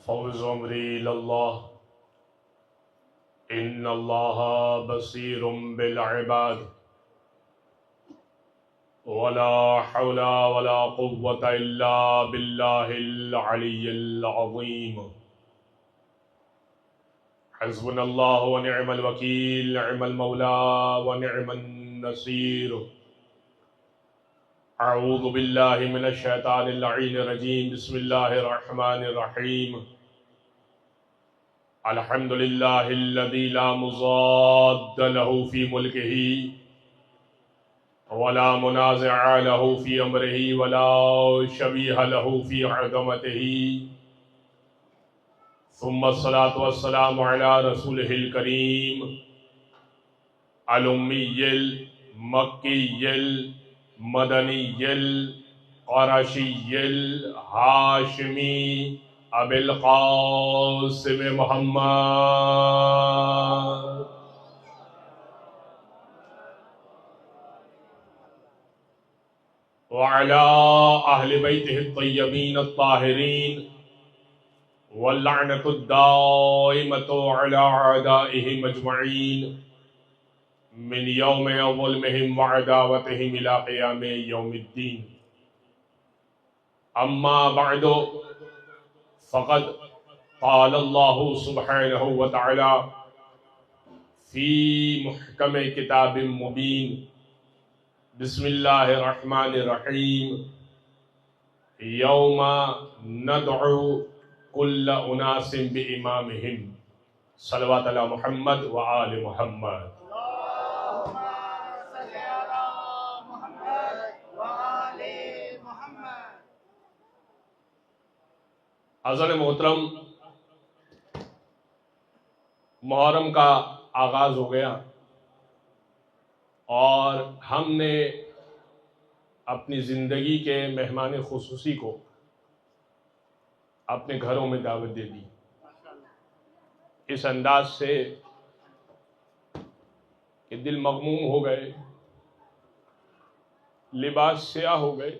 فوز امری اللہ ان اللہ بصیر بالعباد ولا حول ولا قوة الا باللہ العلی العظیم حسبنا اللہ ونعم الوکیل نعم المولا ونعم النصیر اعوذ باللہ من الشیطان اللعین الرجیم بسم اللہ الرحمن الرحیم الحمد للہ الذی لا مضاد له فی ملکہ ولا منازع له فی امرہ ولا شبیہ له فی عظمتہ ثم الصلاة والسلام علی رسولہ الکریم الامی المکی المدنی القرشی الہاشمی ابی القاسم محمد وعلى اہل بیتہ الطیبین الطاہرین واللعنۃ الدائمۃ علی اعدائہم اجمعین من یوم ظلمہم وعداوتہم الی قیام یوم الدین اما بعد فقد قال اللہ سبحانہ وتعالی فی محکم کتاب مبین بسم اللہ الرحمن الرحیم یوم ندعو کل اناس بامامہم صلوات علی محمد و آل محمد حضرت محترم، محرم کا آغاز ہو گیا اور ہم نے اپنی زندگی کے مہمان خصوصی کو اپنے گھروں میں دعوت دے دی اس انداز سے کہ دل مغموم ہو گئے، لباس سیاہ ہو گئے،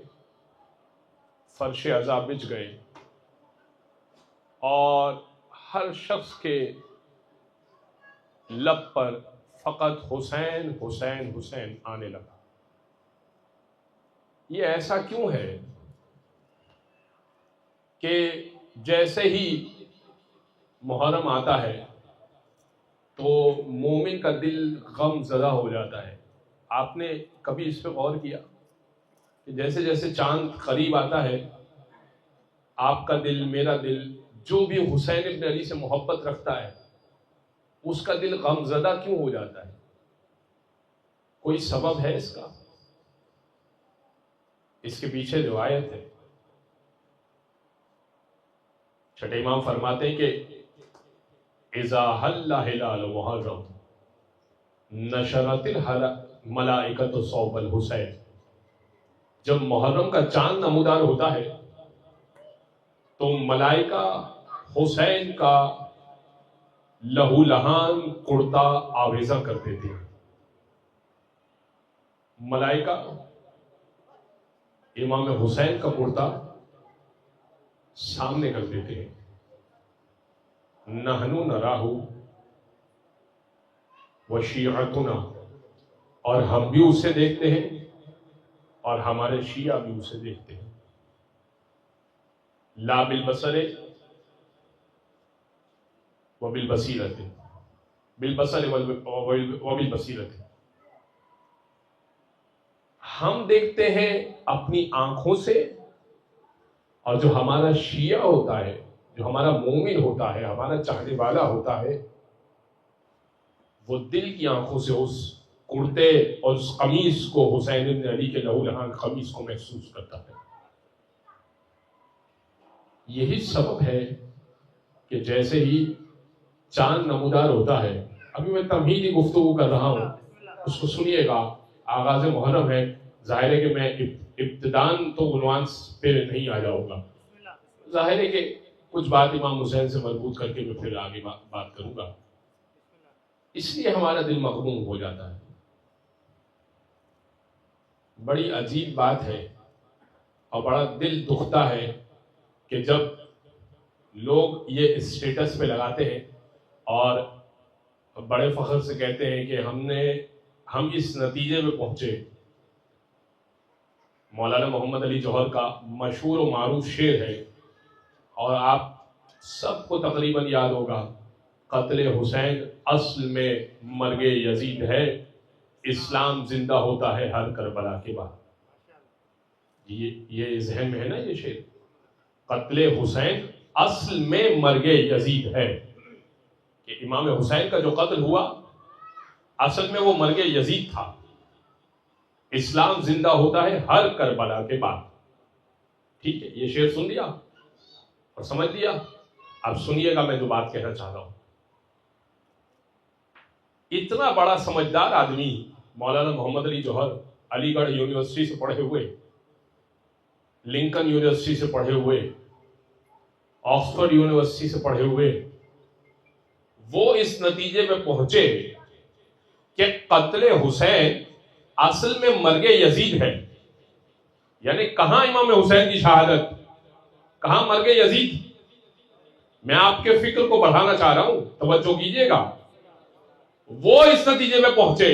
فرش عزا بچھ گئے اور ہر شخص کے لب پر فقط حسین حسین حسین آنے لگا۔ یہ ایسا کیوں ہے کہ جیسے ہی محرم آتا ہے تو مومن کا دل غم زدہ ہو جاتا ہے؟ آپ نے کبھی اس پہ غور کیا کہ جیسے جیسے چاند قریب آتا ہے آپ کا دل، میرا دل، جو بھی حسین ابن علی سے محبت رکھتا ہے اس کا دل غم زدہ کیوں ہو جاتا ہے؟ کوئی سبب ہے اس کا؟ اس کے پیچھے روایت ہے۔ چھٹے امام فرماتے ہیں کہ اذا حل ہلال محرم نشرت الملائکۃ صوب الحسین، جب محرم کا چاند نمودار ہوتا ہے تو ملائکہ حسین کا لہو لہان کرتا آویزہ کرتے تھے۔ ملائکہ امام حسین کا کرتا سامنے کرتے تھے۔ نحنو نراہ وشیعتنا، اور ہم بھی اسے دیکھتے ہیں اور ہمارے شیعہ بھی اسے دیکھتے ہیں۔ لا بالبصر وبالبصیرۃ، بالبصر وبالبصیرۃ، ہم دیکھتے ہیں اپنی آنکھوں سے، اور جو ہمارا شیعہ ہوتا ہے، جو ہمارا مومن ہوتا ہے، ہمارا چاہنے والا ہوتا ہے، وہ دل کی آنکھوں سے اس کرتے اور اس قمیص کو، حسین بن علی کے لہو لہان قمیص کو محسوس کرتا ہے۔ یہی سبب ہے کہ جیسے ہی چاند نمودار ہوتا ہے، ابھی میں تمہیدی گفتگو کر رہا ہوں، اس کو سنیے گا، آغاز محرم ہے، ظاہر ہے کہ میں ابتدان تو عنوان پہ نہیں آ جاؤں گا، ظاہر ہے کہ کچھ بات امام حسین سے مربوط کر کے میں پھر آگے بات کروں گا، اس لیے ہمارا دل مغموم ہو جاتا ہے۔ بڑی عجیب بات ہے اور بڑا دل دکھتا ہے کہ جب لوگ یہ اسٹیٹس پہ لگاتے ہیں اور بڑے فخر سے کہتے ہیں کہ ہم اس نتیجے پہ پہنچے. مولانا محمد علی جوہر کا مشہور و معروف شعر ہے اور آپ سب کو تقریباً یاد ہوگا: قتل حسین اصل میں مرگ یزید ہے، اسلام زندہ ہوتا ہے ہر کربلا کے بعد. یہ ذہن میں ہے نا یہ شعر. قتل حسین اصل میں مرگ یزید ہے کہ امام حسین کا جو قتل ہوا اصل میں وہ مرگ یزید تھا، اسلام زندہ ہوتا ہے ہر کربلا کے بعد. ٹھیک ہے، یہ شعر سن لیا اور سمجھ لیا. اب سنیے گا میں جو بات کہنا چاہ رہا ہوں. اتنا بڑا سمجھدار آدمی مولانا محمد علی جوہر، علی گڑھ یونیورسٹی سے پڑھے ہوئے، لنکن یونیورسٹی سے پڑھے ہوئے، آکسفورڈ یونیورسٹی سے پڑھے ہوئے، وہ اس nتیجے پہ پہنچے کہ قتل حسین اصل میں مرگ یزید ہے. یعنی کہاں امام حسین کی شہادت، کہاں مرگ یزید. میں آپ کے فکر کو بڑھانا چاہ رہا ہوں، توجہ کیجئے گا. وہ اس نتیجے میں پہنچے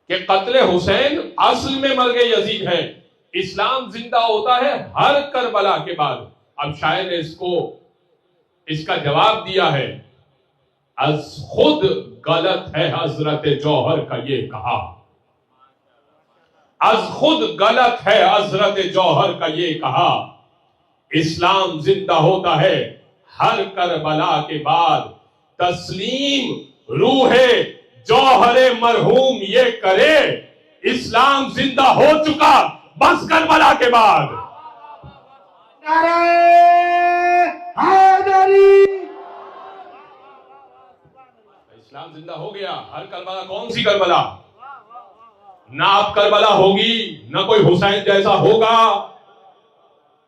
کہ قتل حسین اصل میں مرگ یزید ہے، اسلام زندہ ہوتا ہے ہر کربلا کے بعد. اب شاعر نے اس کا جواب دیا ہے: از خود غلط ہے حضرت جوہر کا یہ کہا، از خود غلط ہے حضرت جوہر کا یہ کہا، اسلام زندہ ہوتا ہے ہر کربلا کے بعد. تسلیم روح جوہر مرحوم یہ کرے، اسلام زندہ ہو چکا بس کربلا کے بعد. نعرہ حیدری. اسلام زندہ ہو گیا ہر کربلا. کون سی کربلا؟ نہ اب کربلا ہوگی، نہ کوئی حسین جیسا ہوگا.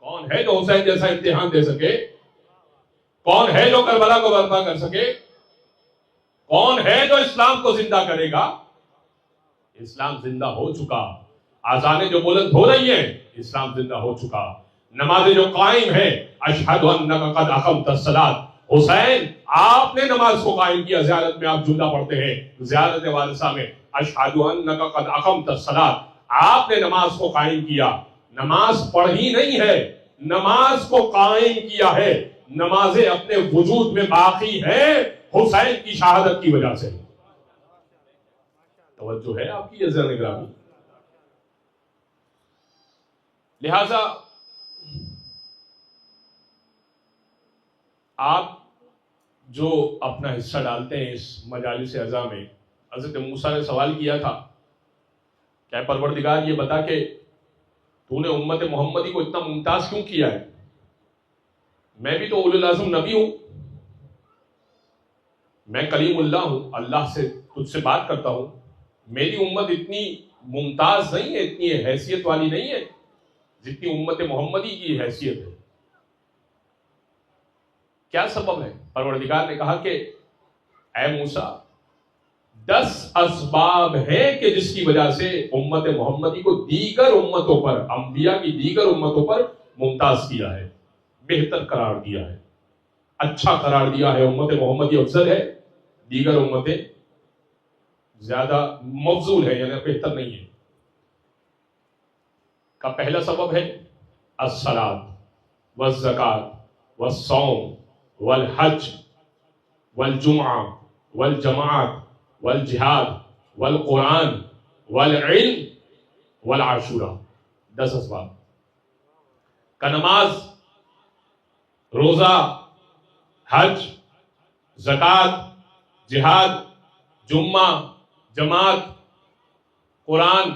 کون ہے جو حسین جیسا امتحان دے سکے؟ کون ہے جو کربلا کو برپا کر سکے؟ کون ہے جو اسلام کو زندہ کرے گا؟ اسلام زندہ ہو چکا. آذانیں جو بلند ہو رہی ہیں، اسلام زندہ ہو چکا. نمازیں جو قائم ہے، اشہد انک قد اقمت الصلاۃ. حسین آپ نے نماز کو قائم کیا. زیارت میں آپ جملہ پڑھتے ہیں، زیارت وارثہ میں اشہد انک قد اقمت الصلاۃ. آپ نے نماز کو قائم کیا. نماز پڑھی نہیں ہے، نماز کو قائم کیا ہے. نمازیں اپنے وجود میں باقی ہیں حسین کی شہادت کی وجہ سے. توجہ ہے آپ کی عزیزان گرامی؟ لہذا آپ جو اپنا حصہ ڈالتے ہیں اس مجالس عزا میں، حضرت موسیٰ نے سوال کیا تھا کہ پروردگار یہ بتا کہ تو نے امت محمدی کو اتنا ممتاز کیوں کیا ہے؟ میں بھی تو اولو العزم نبی ہوں، میں کلیم اللہ ہوں، اللہ سے تجھ سے بات کرتا ہوں. میری امت اتنی ممتاز نہیں ہے، اتنی حیثیت والی نہیں ہے جتنی امت محمدی کی حیثیت ہے. کیا سبب ہے؟ پروردگار نے کہا کہ اے موسیٰ 10 اسباب ہیں کہ جس کی وجہ سے امت محمدی کو دیگر امتوں پر، انبیاء کی دیگر امتوں پر ممتاز کیا ہے، بہتر قرار دیا ہے، اچھا قرار دیا ہے. امت محمدی افضل ہے، دیگر امتیں زیادہ مفضول ہے، یعنی بہتر نہیں ہے. کا پہلا سبب ہے الصلاۃ والزکاۃ والصوم والحج والجمعہ والجماعت والجہاد والقرآن والعلم والعاشورہ. 10 اسباب کا نماز، روزہ، حج، زکوٰۃ، جہاد، جمعہ، جماعت، قرآن،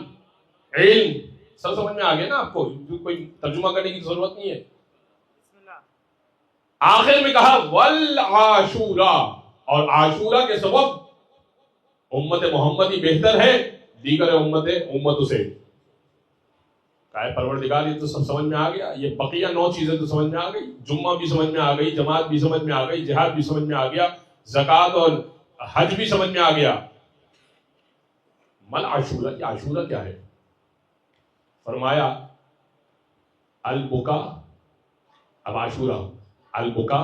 علم. سب سمجھ میں آ گیا نا آپ کو؟ کوئی ترجمہ کرنے کی ضرورت نہیں ہے. آخر میں کہا والعاشورہ، اور عاشورہ کے سبب امت محمدی بہتر ہے دیگر امتوں سے. کہا پروردگار یہ تو سب سمجھ میں آ گیا، یہ بقیہ 9 چیزیں تو سمجھ میں آ گئی، جمعہ بھی سمجھ میں آ گئی، جماعت بھی سمجھ میں آ گئی، جہاد بھی سمجھ میں آ گیا، زکوٰۃ اور حج بھی سمجھ میں آ گیا. مل عاشورہ، یہ عاشورہ کیا ہے؟ فرمایا البکا اب عاشورہ، البکا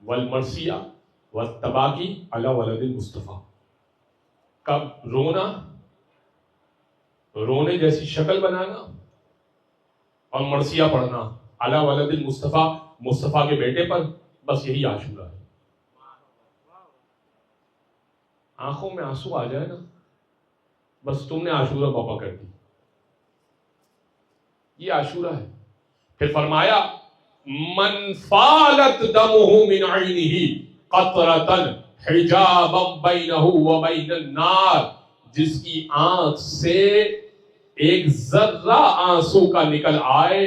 والمرثیہ والتباکی علی ولد المصطفیٰ، کب رونا، رونے جیسی شکل بنانا، اور مرثیہ پڑھنا علی ولد المصطفیٰ، مصطفیٰ کے بیٹے پر، بس یہی عاشورہ ہے. آنکھوں میں آنسو آ جائے نا، بس تم نے عاشورہ پاپا کر دی. یہ عاشورہ ہے. پھر فرمایا من فالت دمہ من عینہ قطرۃ حجابا بینہ وبین النار، جس کی آنکھ سے ایک ذرہ آنسو کا نکل آئے،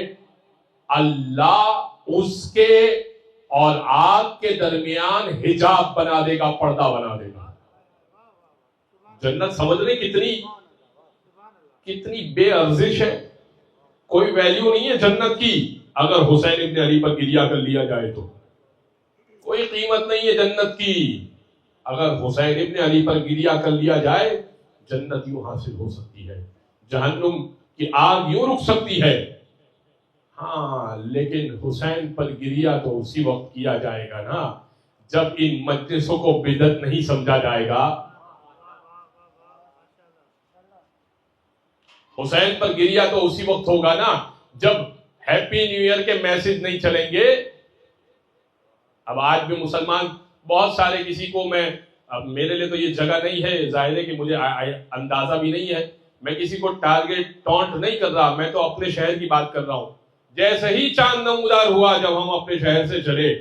اللہ اس کے اور آگ کے درمیان حجاب بنا دے گا، پردہ بنا دے گا. جنت سمجھ لیں کتنی بے ارزش ہے. کوئی ویلیو نہیں ہے جنت کی اگر حسین ابن علی پر گریہ کر لیا جائے تو. کوئی قیمت نہیں ہے جنت کی اگر حسین ابن علی پر گریہ کر لیا جائے. جنت یوں حاصل ہو سکتی ہے، جہنم کی آگ یوں رک سکتی ہے. ہاں لیکن حسین پر گریہ تو اسی وقت کیا جائے گا نا جب ان مجلسوں کو بدعت نہیں سمجھا جائے گا. حسین پر گریہ تو اسی وقت ہوگا نا جب ہیپی نیو ایئر کے میسج نہیں چلیں گے. اب آج بھی مسلمان بہت سارے، کسی کو میں، اب میرے لیے تو یہ جگہ نہیں ہے، ظاہر ہے کہ مجھے اندازہ بھی نہیں ہے، میں کسی کو ٹارگیٹ ٹونٹ نہیں کر رہا، میں تو اپنے شہر کی بات کر رہا ہوں. جیسے ہی چاند نمودار ہوا جب ہم اپنے شہر سے چلے،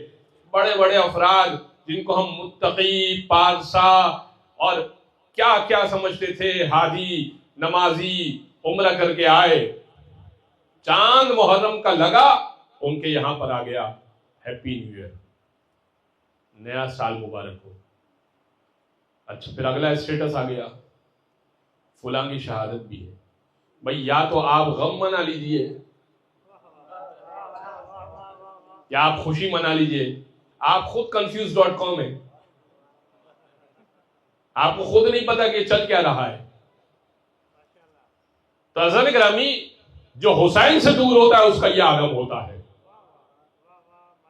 بڑے بڑے افراد جن کو ہم متقی، پارسا اور کیا کیا سمجھتے تھے، حاجی، نمازی، عمرہ کر کے آئے، چاند محرم کا لگا ان کے یہاں پر آ گیا ہیپی نیو ایئر، نیا سال مبارک ہو. اچھا پھر اگلا اسٹیٹس آ گیا فلاں کی شہادت بھی ہے. بھئی یا تو آپ غم منا لیجئے یا آپ خوشی منا لیجئے. آپ خود confused.com ہے، آپ کو خود نہیں پتا کہ چل کیا رہا ہے. تو عزیزان گرامی، جو حسین سے دور ہوتا ہے اس کا یہ عالم ہوتا ہے.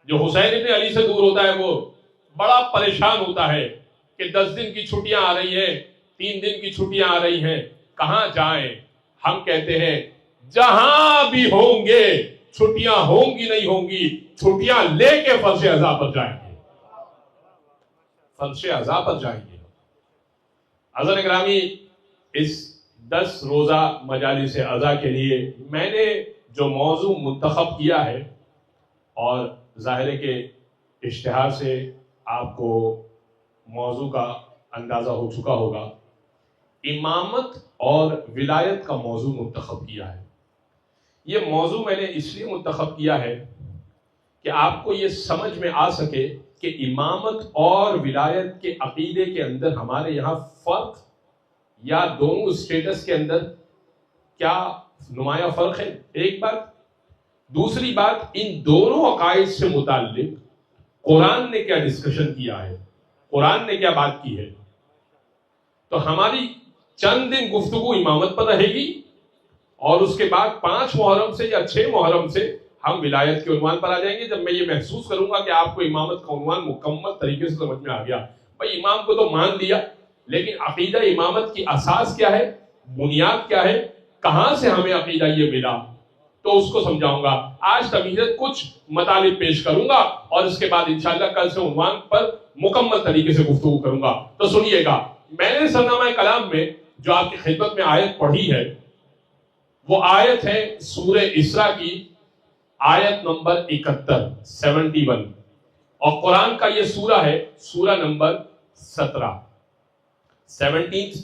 جو حسین ابن علی سے دور ہوتا ہے وہ بڑا پریشان ہوتا ہے کہ 10 دن کی چھٹیاں آ رہی ہیں، 3 دن کی چھٹیاں آ رہی ہیں، کہاں جائیں. ہم کہتے ہیں جہاں بھی ہوں گے چھٹیاں ہوں گی نہیں ہوں گی، چھٹیاں لے کے فرش عزا پر جائیں گے، فرش عزا پر جائیں گے. عزیزان گرامی، اس 10 روزہ مجالس عزا کے لیے میں نے جو موضوع منتخب کیا ہے، اور ظاہر ہے کہ اشتہار سے آپ کو موضوع کا اندازہ ہو چکا ہوگا، امامت اور ولایت کا موضوع منتخب کیا ہے. یہ موضوع میں نے اس لیے منتخب کیا ہے کہ آپ کو یہ سمجھ میں آ سکے کہ امامت اور ولایت کے عقیدے کے اندر ہمارے یہاں فرق یا دونوں اسٹیٹس کے اندر کیا نمایاں فرق ہے، ایک بات. دوسری بات، ان دونوں عقائد سے متعلق قرآن نے کیا ڈسکشن کیا ہے، قرآن نے کیا بات کی ہے. تو ہماری چند دن گفتگو امامت پر رہے گی، اور اس کے بعد 5 محرم سے یا 6 محرم سے ہم ولایت کے عنوان پر آ جائیں گے، جب میں یہ محسوس کروں گا کہ آپ کو امامت کا عنوان مکمل طریقے سے سمجھ میں آ گیا. بھائی امام کو تو مان لیا، لیکن عقیدہ امامت کی اساس کیا ہے، بنیاد کیا ہے، کہاں سے ہمیں عقیدہ یہ ملا، تو اس کو سمجھاؤں گا. آج تمہیدت کچھ مطالب پیش کروں گا اور اس کے بعد انشاءاللہ کل سے عنوان پر مکمل طریقے سے گفتگو کروں گا. تو سنیے گا، میں نے سرنامہ کلام میں جو آپ کی خدمت میں آیت پڑھی ہے وہ آیت ہے سورہ اسراء کی آیت نمبر 71 اور قرآن کا یہ سورہ ہے سورہ نمبر 17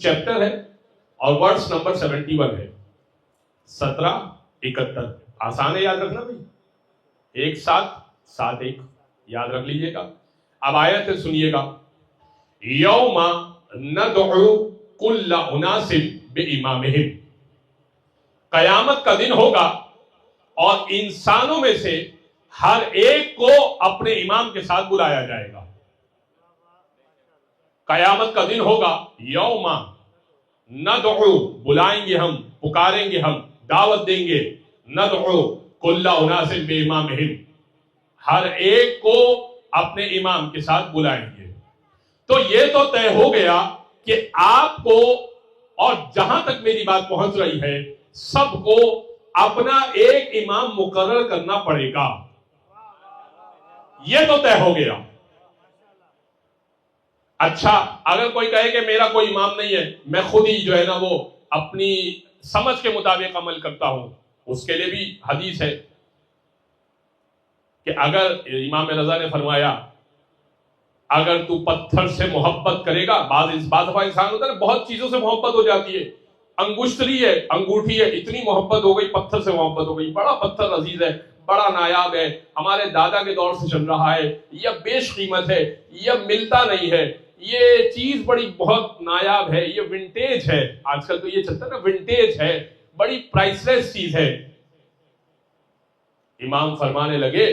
چیپٹر ہے اور ورڈز نمبر 71 ہے. 17-71 آسان ہے یاد رکھنا بھائی، 1-7-7-1 یاد رکھ لیجئے گا. اب آیت ہے، سنیے گا. یوم ندعو کل اناس بامامہم، قیامت کا دن ہوگا اور انسانوں میں سے ہر ایک کو اپنے امام کے ساتھ بلایا جائے گا. قیامت کا دن ہوگا، یوم ندعو، بلائیں گے ہم، پکاریں گے ہم، دعوت دیں گے، ندعو کل اناس بامامہم، ہر ایک کو اپنے امام کے ساتھ بلائیں گے. تو یہ تو طے ہو گیا کہ آپ کو، اور جہاں تک میری بات پہنچ رہی ہے، سب کو اپنا ایک امام مقرر کرنا پڑے گا. یہ تو طے ہو گیا. اچھا، اگر کوئی کہے کہ میرا کوئی امام نہیں ہے، میں خود ہی جو ہے نا وہ اپنی سمجھ کے مطابق عمل کرتا ہوں، اس کے لیے بھی حدیث ہے کہ اگر امام رضا نے فرمایا اگر تو پتھر سے محبت کرے گا، بعض دفعہ انسان ہوتا ہے نا بہت چیزوں سے محبت ہو جاتی ہے، انگشتری ہے، انگوٹھی ہے، اتنی محبت ہو گئی، پتھر سے محبت ہو گئی، بڑا پتھر عزیز ہے، بڑا نایاب ہے، ہمارے دادا کے دور سے چل رہا ہے، یہ بیش قیمت ہے، یہ ملتا نہیں ہے، یہ چیز بڑی بہت نایاب ہے، یہ ونٹیج ہے. آج کل تو یہ چلتا ہے نا ونٹیج ہے، بڑی پرائس لیس چیز ہے. امام فرمانے لگے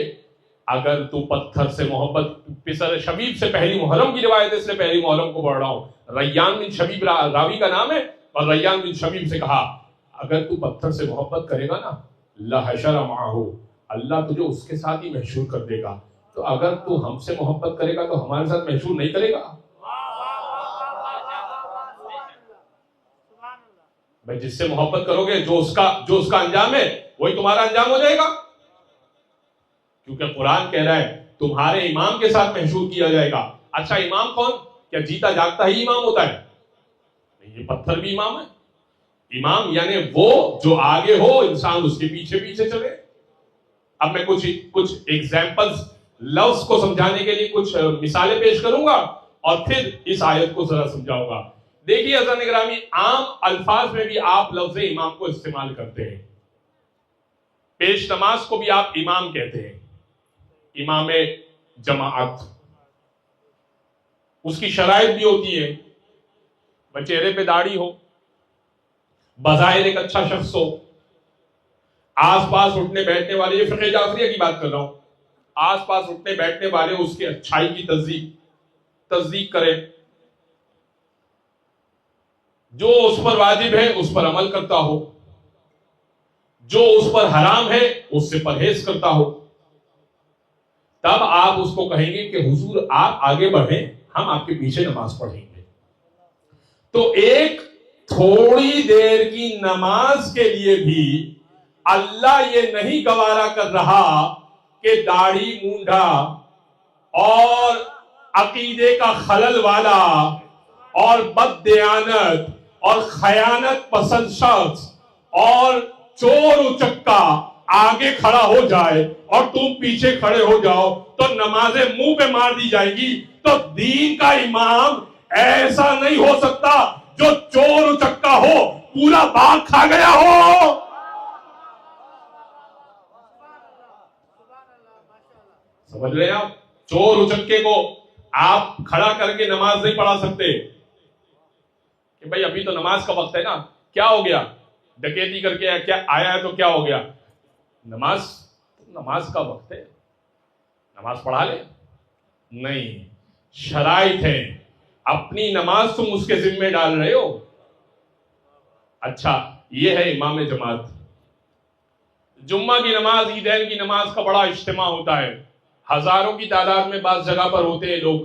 اگر تو پتھر سے محبت، پسر شبیب سے پہلی محرم کی روایت ہے، اس لیے پہلی محرم کو پڑھ رہا ہوں. ریان بن شبیب راوی کا نام ہے، اور ریان بن شبیب سے کہا اگر تو پتھر سے محبت کرے گا نا لحشر معہ، اللہ تجھے اس کے ساتھ ہی محشور کر دے گا. تو اگر تو ہم سے محبت کرے گا تو ہمارے ساتھ محشور نہیں کرے گا؟ بھائی جس سے محبت کرو گے، جو اس کا انجام ہے وہی تمہارا انجام ہو جائے گا. کیونکہ قرآن کہہ رہا ہے تمہارے امام کے ساتھ محشور کیا جائے گا. اچھا امام کون؟ کیا جیتا جاگتا ہی امام ہوتا ہے؟ نہیں، یہ پتھر بھی امام ہے. امام یعنی وہ جو آگے ہو، انسان اس کے پیچھے پیچھے چلے. اب میں کچھ ایگزامپلز لفظ کو سمجھانے کے لیے کچھ مثالیں پیش کروں گا اور پھر اس آیت کو ذرا سمجھاؤں گا. دیکھیے حضرات گرامی، عام الفاظ میں بھی آپ لفظ امام کو استعمال کرتے ہیں. پیش نماز کو بھی آپ امام کہتے ہیں، امام جماعت. اس کی شرائط بھی ہوتی ہے، چہرے پہ داڑھی ہو، بظاہر ایک اچھا شخص ہو، آس پاس اٹھنے بیٹھنے والے، یہ فقہ جعفریہ کی بات کر رہا ہوں، آس پاس اٹھنے بیٹھنے والے اس کی اچھائی کی تصدیق کرے، جو اس پر واجب ہے اس پر عمل کرتا ہو، جو اس پر حرام ہے اس سے پرہیز کرتا ہو. تب آپ اس کو کہیں گے کہ حضور آپ آگے بڑھیں، ہم آپ کے پیچھے نماز پڑھیں گے. تو ایک تھوڑی دیر کی نماز کے لیے بھی اللہ یہ نہیں گوارا کر رہا کہ داڑھی مونڈھا اور عقیدے کا خلل والا اور بد دیانت اور خیانت پسند شخص اور چور اچکا آگے کھڑا ہو جائے اور تم پیچھے کھڑے ہو جاؤ تو نمازیں منہ پہ مار دی جائے گی. تو دین کا امام ایسا نہیں ہو سکتا جو چور اچکا ہو، پورا باغ کھا گیا ہو. سمجھ رہے ہیں آپ؟ چور اچکے کو آپ کھڑا کر کے نماز نہیں پڑھا سکتے کہ بھائی ابھی تو نماز کا وقت ہے نا، کیا ہو گیا، ڈکیتی کر کے کیا آیا ہے تو کیا ہو گیا، نماز کا وقت ہے، نماز پڑھا لے. نہیں، شرائط ہے، اپنی نماز تم اس کے ذمہ ڈال رہے ہو. اچھا، یہ ہے امام جماعت. جمعہ کی نماز، عیدین کی نماز کا بڑا اجتماع ہوتا ہے، ہزاروں کی تعداد میں بعض جگہ پر ہوتے ہیں لوگ،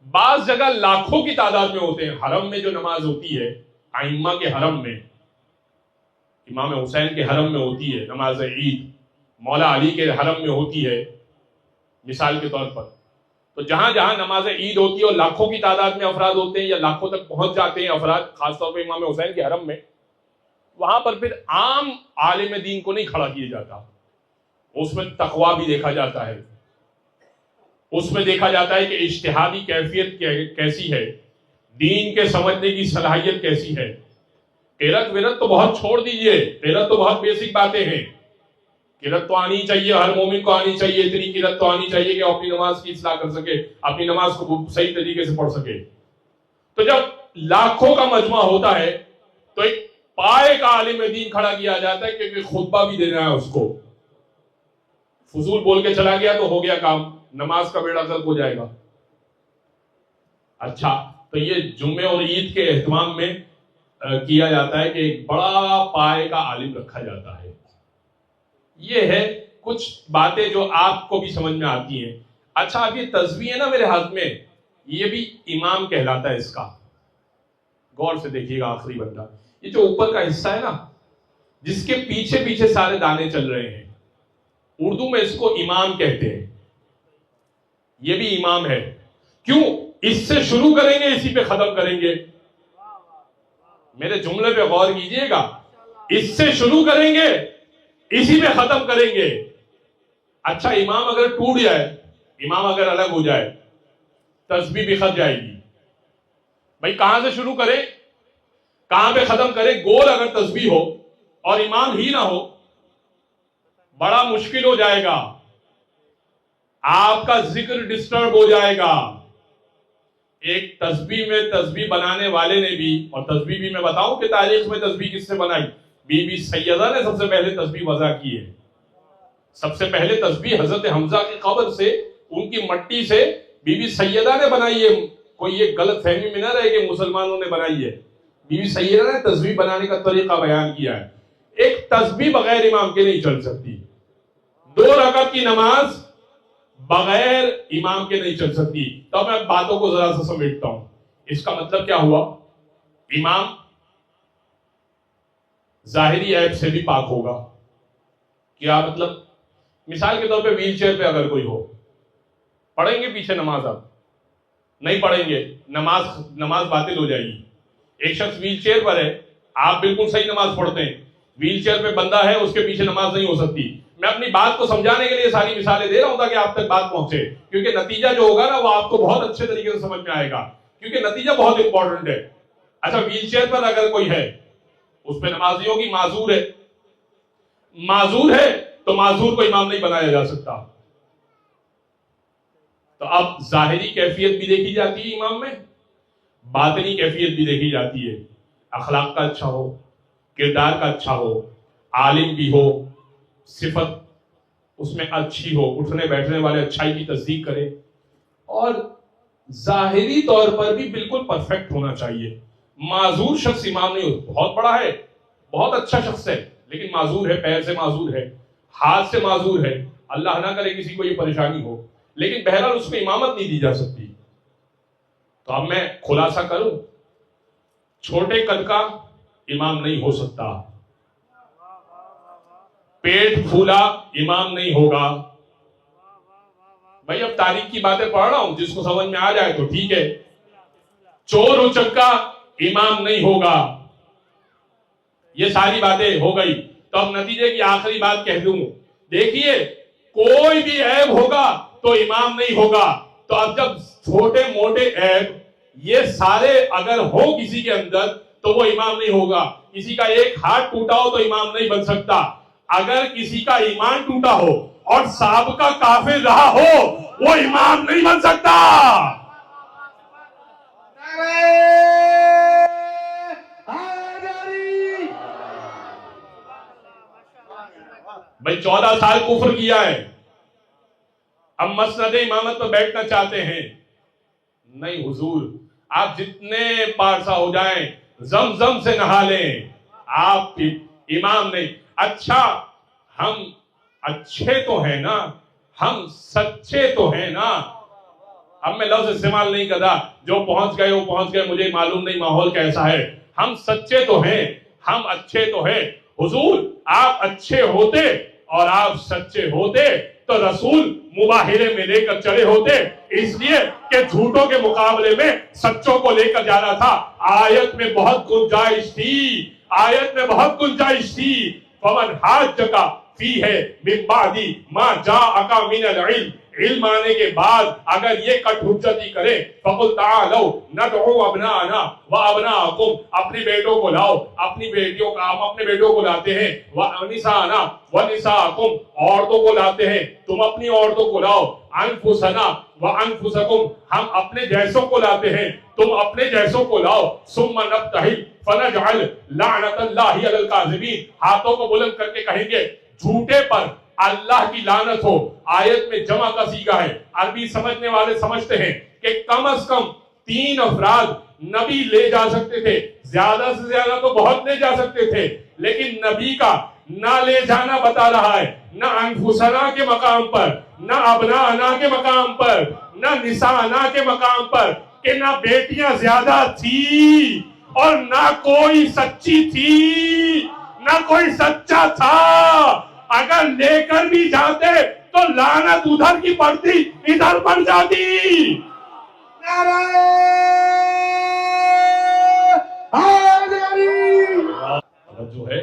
بعض جگہ لاکھوں کی تعداد میں ہوتے ہیں. حرم میں جو نماز ہوتی ہے، ائمہ کے حرم میں، امام حسین کے حرم میں ہوتی ہے نماز عید، مولا علی کے حرم میں ہوتی ہے مثال کے طور پر. تو جہاں جہاں نماز عید ہوتی ہے اور لاکھوں کی تعداد میں افراد ہوتے ہیں یا لاکھوں تک پہنچ جاتے ہیں افراد، خاص طور پہ امام حسین کے حرم میں، وہاں پر پھر عام عالم دین کو نہیں کھڑا کیا جاتا. اس میں تقویٰ بھی دیکھا جاتا ہے، اس میں دیکھا جاتا ہے کہ اجتہادی کیفیت کیسی ہے، دین کے سمجھنے کی صلاحیت کیسی ہے. قرت ورت تو بہت چھوڑ دیجئے، قرت تو بہت بیسک باتیں ہیں. قرت تو آنی چاہیے، ہر مومن کو آنی چاہیے، اتنی قرت تو آنی چاہیے کہ اپنی نماز کی اصلاح کر سکے، اپنی نماز کو صحیح طریقے سے پڑھ سکے. تو جب لاکھوں کا مجمع ہوتا ہے تو ایک پائے کا عالم دین کھڑا کیا جاتا ہے کہ خطبہ بھی دینا ہے. اس کو فضول بول کے چلا گیا تو ہو گیا کام، نماز کا بیڑا غرق ہو جائے گا. اچھا، تو یہ جمعے اور عید کے اہتمام میں کیا جاتا ہے کہ ایک بڑا پائے کا عالم رکھا جاتا ہے. یہ ہے کچھ باتیں جو آپ کو بھی سمجھ میں آتی ہیں. اچھا اب یہ تسبیح ہے نا میرے ہاتھ میں, یہ بھی امام کہلاتا ہے اس کا. غور سے دیکھیے گا آخری بندہ, یہ جو اوپر کا حصہ ہے نا جس کے پیچھے پیچھے سارے دانے چل رہے ہیں, اردو میں اس کو امام کہتے ہیں. یہ بھی امام ہے. کیوں؟ اس سے شروع کریں گے اسی پہ ختم کریں گے. میرے جملے پہ غور کیجئے گا, اس سے شروع کریں گے اسی پہ ختم کریں گے. اچھا امام اگر ٹوٹ جائے, امام اگر الگ ہو جائے, تسبیح بکھر جائے گی. بھائی کہاں سے شروع کریں, کہاں پہ ختم کریں؟ گول اگر تسبیح ہو اور امام ہی نہ ہو, بڑا مشکل ہو جائے گا, آپ کا ذکر ڈسٹرب ہو جائے گا. ایک تسبیح میں تسبیح بنانے والے نے بھی, اور تسبیح بھی میں بتاؤں کہ تاریخ میں تسبیح کس سے بنائی, بی بی سیدہ نے سب سے پہلے تسبیح وضع کی ہے. سب سے پہلے تسبیح حضرت حمزہ کی قبر سے, ان کی مٹی سے بی بی سیدہ نے بنائی ہے. کوئی یہ غلط فہمی میں نہ رہے کہ مسلمانوں نے بنائی ہے. بی بی سیدہ نے تسبیح بنانے کا طریقہ بیان کیا ہے. ایک تسبیح بغیر امام کے نہیں چل سکتی. 2 رکعت کی نماز بغیر امام کے نہیں چل سکتی. تو میں باتوں کو ذرا سا سمیٹتا ہوں. اس کا مطلب کیا ہوا؟ امام ظاہری عیب سے بھی پاک ہوگا. کیا مطلب؟ مثال کے طور پہ ویل چیئر پہ اگر کوئی ہو, پڑھیں گے پیچھے نماز, آپ نہیں پڑھیں گے, نماز باطل ہو جائے گی. ایک شخص ویل چیئر پر ہے, آپ بالکل صحیح نماز پڑھتے ہیں, ویل چیئر پہ بندہ ہے, اس کے پیچھے نماز نہیں ہو سکتی. میں اپنی بات کو سمجھانے کے لیے ساری مثالیں دے رہا ہوں تاکہ آپ تک بات پہنچے, کیونکہ نتیجہ جو ہوگا نا وہ آپ کو بہت اچھے طریقے سے سمجھ میں آئے گا, کیونکہ نتیجہ بہت امپورٹنٹ ہے. اچھا ویل چیئر پر اگر کوئی ہے, اس پہ نماز نہیں ہوگی, معذور ہے. معذور ہے تو معذور کو امام نہیں بنایا جا سکتا. تو اب ظاہری کیفیت بھی دیکھی جاتی ہے امام میں, باطنی کیفیت بھی دیکھی جاتی ہے. اخلاق کا اچھا ہو, کردار کا اچھا ہو, عالم بھی ہو, صفت اس میں اچھی ہو, اٹھنے بیٹھنے والے اچھائی کی تصدیق کرے, اور ظاہری طور پر بھی بالکل پرفیکٹ ہونا چاہیے. معذور شخص امام نہیں ہو. بہت بڑا ہے, بہت اچھا شخص ہے, لیکن معذور ہے, پیر سے معذور ہے, ہاتھ سے معذور ہے, اللہ نہ کرے کسی کو یہ پریشانی ہو, لیکن بہرحال اس کو امامت نہیں دی جا سکتی. تو اب میں خلاصہ کروں, چھوٹے قد کا امام نہیں ہو سکتا, پیٹ پھولا امام نہیں ہوگا. بھائی اب تاریخ کی باتیں پڑھ رہا ہوں, جس کو سمجھ میں آ جائے تو ٹھیک ہے. چور اچکا امام نہیں ہوگا. یہ ساری باتیں ہو گئی. تو اب نتیجے کی آخری بات کہہ دوں, دیکھیے کوئی بھی عیب ہوگا تو امام نہیں ہوگا. تو اب جب چھوٹے موٹے عیب یہ سارے اگر ہو کسی کے اندر تو وہ امام نہیں ہوگا. کسی کا ایک ہاتھ ٹوٹا ہو تو امام نہیں بن سکتا. اگر کسی کا ایمان ٹوٹا ہو اور سابقہ کافر رہا ہو وہ امام نہیں بن سکتا. بھائی 14 سال کفر کیا ہے, اب مسند امامت پر بیٹھنا چاہتے ہیں. نہیں حضور, آپ جتنے پارسا ہو جائیں زمزم سے نہا لیں, آپ امام نہیں. اچھا ہم اچھے تو ہیں نا, ہم سچے تو ہیں نا. اب میں لفظ استعمال نہیں کرتا, جو پہنچ گئے وہ پہنچ گئے, مجھے معلوم نہیں ماحول کیسا ہے. ہم سچے تو ہیں, ہم اچھے تو ہیں. حضور آپ اچھے ہوتے اور آپ سچے ہوتے تو رسول مباہرے میں لے کر چلے ہوتے, اس لیے کہ جھوٹوں کے مقابلے میں سچوں کو لے کر جانا تھا. آیت میں بہت گنجائش تھی, آیت میں بہت گنجائش تھی. فمن حاجک فیہ من بعد ما جاءک من العلم, علم آنے کے بعد اگر یہ کٹ حجتی کرے, فقل تعالوا ندعو ابناءنا وابناءکم, اپنی بیٹوں کو لاؤ, اپنی بیٹیوں کا, ہم اپنے بیٹوں کو لاتے ہیں, ونساءنا ونساءکم, عورتوں کو لاتے ہیں, تم اپنی عورتوں کو لاؤ, انفسنا وانفسکم, ہم اپنے جیسوں کو لاتے ہیں, تم اپنے جیسوں کو لاؤ. ثم نبتہل فنجعل لعنت اللہ علی الکاذبین, ہاتھوں کو بلند کر کے کہیں گے جھوٹے پر اللہ کی لعنت ہو. آیت میں جمع کا صیغہ ہے. عربی سمجھنے والے سمجھتے ہیں کہ کم از کم 3 افراد نبی لے جا سکتے تھے, زیادہ سے زیادہ تو بہت لے جا سکتے تھے, لیکن نبی کا نہ لے جانا بتا رہا ہے، نہ انفسنا کے مقام پر، نہ ابنانا کے مقام پر، نہ نسانا کے مقام پر، کہ نہ بیٹیاں زیادہ تھی اور نہ کوئی سچی تھی، نہ کوئی سچا تھا۔ اگر لے کر بھی جاتے تو لعنت ادھر کی پڑتی، ادھر پڑ جاتی۔ نعرہ حیدری۔ جو ہے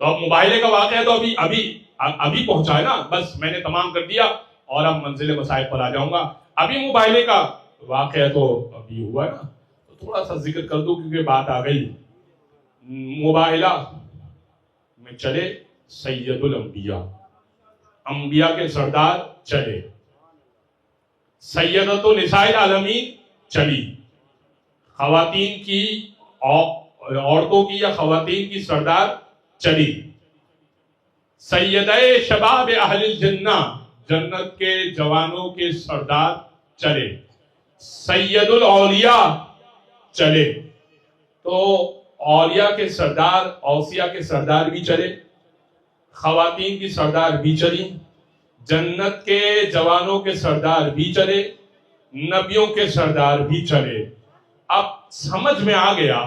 تو اب موبائلے کا واقعہ تو ابھی پہنچا ہے نا، بس میں نے تمام کر دیا اور اب منزل مسائل پر آ جاؤں گا۔ ابھی موبائلے کا واقعہ تو ابھی ہوا ہے نا، تو تھوڑا سا ذکر کر دوں کیونکہ بات آ گئی۔ موبائلہ میں چلے سید الانبیاء، انبیاء کے سردار چلے، سیدۃ النساء العالمین چلی، خواتین کی عورتوں کی یا خواتین کی سردار چلی، سیدہ شباب اہل الجنہ جنت کے جوانوں کے سردار چلے، سید الاولیاء چلے، تو اولیاء کے سردار، اوصیاء کے سردار بھی چلے، خواتین کی سردار بھی چلی، جنت کے جوانوں کے سردار بھی چلے، نبیوں کے سردار بھی چلے۔ اب سمجھ میں آ گیا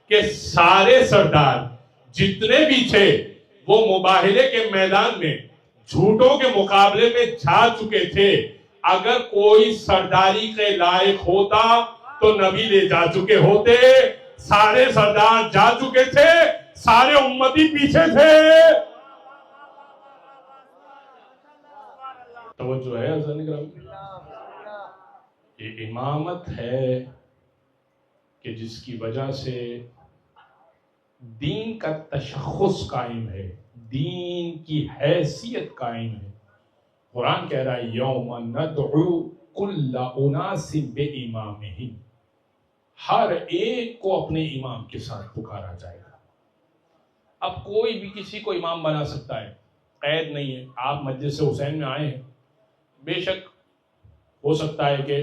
کہ سارے سردار جتنے بھی تھے وہ مباہلے کے میدان میں جھوٹوں کے مقابلے میں جا چکے تھے۔ اگر کوئی سرداری کے لائق ہوتا تو نبی لے جا چکے ہوتے، سارے سردار جا چکے تھے، سارے امتی پیچھے تھے۔ توجہ ہے حضرت گرامی؟ یہ امامت ہے کہ جس کی وجہ سے دین کا تشخص قائم ہے، دین کی حیثیت قائم ہے۔ قرآن کہہ رہا ہے یوم ندعو کل اناس بامامہم، ہر ایک کو اپنے امام کے ساتھ پکارا جائے گا۔ اب کوئی بھی کسی کو امام بنا سکتا ہے، قید نہیں ہے۔ آپ مجلس حسین میں آئے ہیں، بے شک ہو سکتا ہے کہ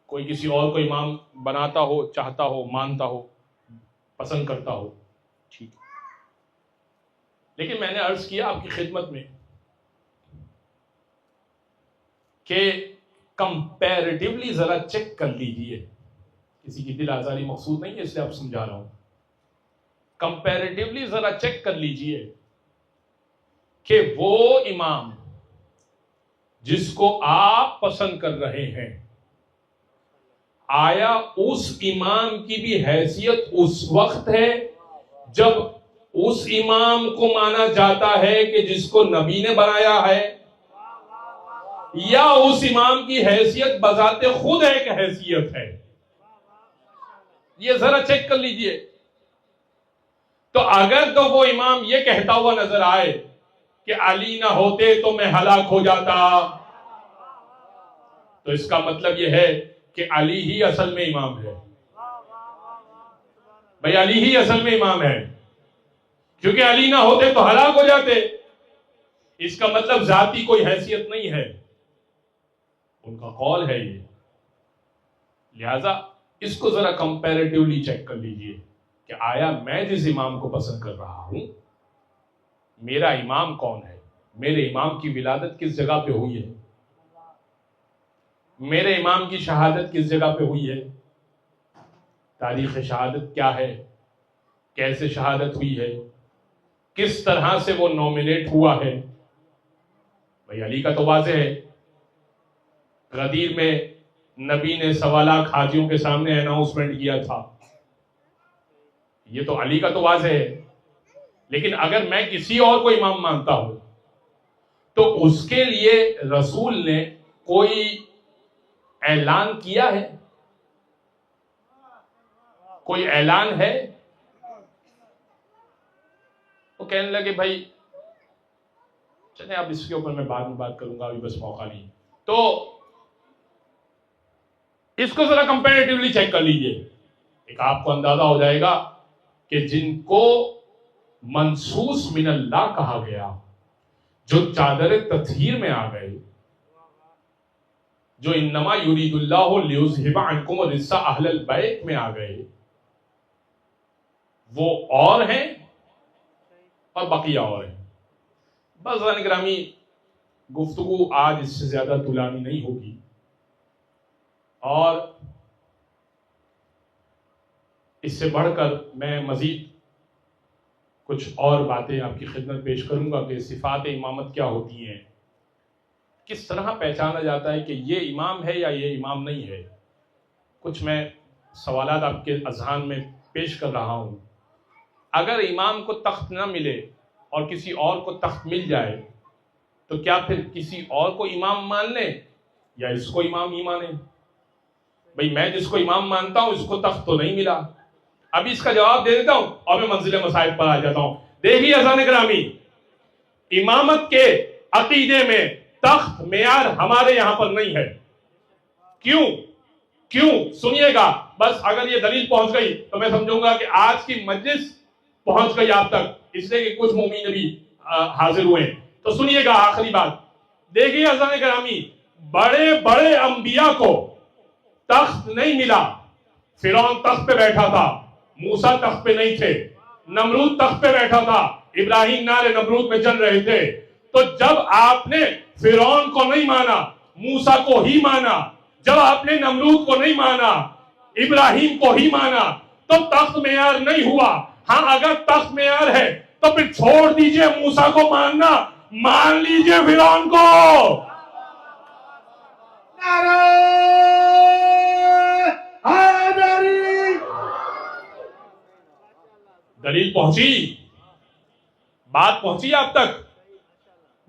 کوئی کسی اور کو امام بناتا ہو، چاہتا ہو، مانتا ہو، پسند کرتا ہو، ٹھیک۔ لیکن میں نے عرض کیا آپ کی خدمت میں کہ کمپیریٹیولی ذرا چیک کر لیجئے، کسی کی دل آزاری مقصود نہیں ہے اس لیے آپ سمجھا رہا ہوں، کمپیریٹیولی ذرا چیک کر لیجئے کہ وہ امام جس کو آپ پسند کر رہے ہیں، آیا اس امام کی بھی حیثیت اس وقت ہے جب اس امام کو مانا جاتا ہے کہ جس کو نبی نے بنایا ہے، یا اس امام کی حیثیت بذات خود ایک حیثیت ہے؟ یہ ذرا چیک کر لیجئے۔ تو اگر تو وہ امام یہ کہتا ہوا نظر آئے کہ علی نہ ہوتے تو میں ہلاک ہو جاتا، تو اس کا مطلب یہ ہے کہ علی ہی اصل میں امام ہے۔ بھئی علی ہی اصل میں امام ہے، کیونکہ علی نہ ہوتے تو ہلاک ہو جاتے۔ اس کا مطلب ذاتی کوئی حیثیت نہیں ہے، ان کا قول ہے یہ۔ لہذا اس کو ذرا کمپیریٹیولی چیک کر لیجئے کہ آیا میں جس امام کو پسند کر رہا ہوں، میرا امام کون ہے، میرے امام کی ولادت کس جگہ پہ ہوئی ہے، میرے امام کی شہادت کس جگہ پہ ہوئی ہے، تاریخ شہادت کیا ہے، کیسے شہادت ہوئی ہے، کس طرح سے وہ نومینیٹ ہوا ہے۔ بھئی علی کا تو واضح ہے، غدیر میں نبی نے 1.25 لاکھ حاجیوں کے سامنے اناؤنسمنٹ کیا تھا، یہ تو علی کا تو واضح ہے۔ لیکن اگر میں کسی اور کو امام مانتا ہوں تو اس کے لیے رسول نے کوئی اعلان کیا ہے، کوئی اعلان ہے؟ وہ کہنے لگے بھائی چلیں اب اس کے اوپر میں بعد میں بات کروں گا، ابھی بس موقع نہیں۔ تو اس کو ذرا کمپیریٹیولی چیک کر لیجئے، ایک آپ کو اندازہ ہو جائے گا کہ جن کو منصوص من اللہ کہا گیا، جو چادر تطہیر میں آ گئے، جو انما یرید اللہ لیذھب عنکم الرجس اہل البیت میں آ گئے، وہ اور ہیں اور بقیہ اور ہیں. بس گرامی گفتگو آج اس سے زیادہ طولانی نہیں ہوگی، اور اس سے بڑھ کر میں مزید کچھ اور باتیں آپ کی خدمت پیش کروں گا کہ صفات امامت کیا ہوتی ہیں، کس طرح پہچانا جاتا ہے کہ یہ امام ہے یا یہ امام نہیں ہے. کچھ میں سوالات آپ کے اذہان میں پیش کر رہا ہوں. اگر امام کو تخت نہ ملے اور کسی اور کو تخت مل جائے تو کیا پھر کسی اور کو امام مان لیں یا اس کو امام ہی مانیں؟ بھئی میں جس کو امام مانتا ہوں اس کو تخت تو نہیں ملا. ابھی اس کا جواب دے دیتا ہوں اور میں منزل مصائب پر آ جاتا ہوں. دیکھیے عزیزان گرامی، امامت کے عقیدے میں تخت معیار ہمارے یہاں پر نہیں ہے. کیوں سنیے گا. بس اگر یہ دلیل پہنچ گئی تو میں سمجھوں گا کہ آج کی مجلس پہنچ گئی آپ تک، اس لیے کہ کچھ مومین بھی حاضر ہوئے. تو سنیے گا آخری بات. دیکھیے عزیزان گرامی، بڑے بڑے انبیاء کو تخت نہیں ملا. فرعون تخت پہ بیٹھا تھا، موسیٰ تخت پہ نہیں تھے. نمرود تخت پہ بیٹھا تھا، ابراہیم نار نمرود میں جل رہے تھے. تو جب آپ نے فرعون کو نہیں مانا، موسیٰ کو ہی مانا، جب آپ نے نمرود کو نہیں مانا، ابراہیم کو ہی مانا، تو تخت معیار نہیں ہوا. ہاں اگر تخت معیار ہے تو پھر چھوڑ دیجئے موسیٰ کو ماننا، مان لیجئے فرعون کو. نعرہ حیدری. دلیل پہنچی؟ بات پہنچی آپ تک؟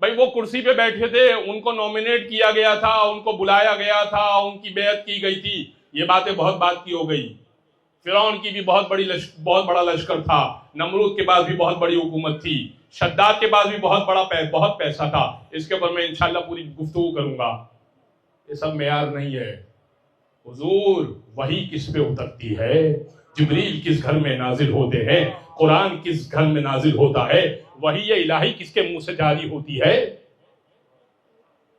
بھئی وہ کرسی پہ بیٹھے تھے، ان کو نومینیٹ کیا گیا تھا، ان کو بلایا گیا تھا، ان کی بیعت کی گئی تھی. یہ باتیں بہت بات کی ہو گئی. فرعون کی بھی بہت بڑا لشکر تھا، نمرود کے پاس بھی بہت بڑی حکومت تھی، شداد کے پاس بھی بہت پیسہ تھا. اس کے اوپر میں انشاءاللہ پوری گفتگو کروں گا. یہ سب معیار نہیں ہے. حضور وحی کس پہ اترتی ہے؟ جبریل کس گھر میں نازل ہوتے ہیں؟ قرآن کس گھر میں نازل ہوتا ہے؟ وحی الہی کس کے منہ سے جاری ہوتی ہے؟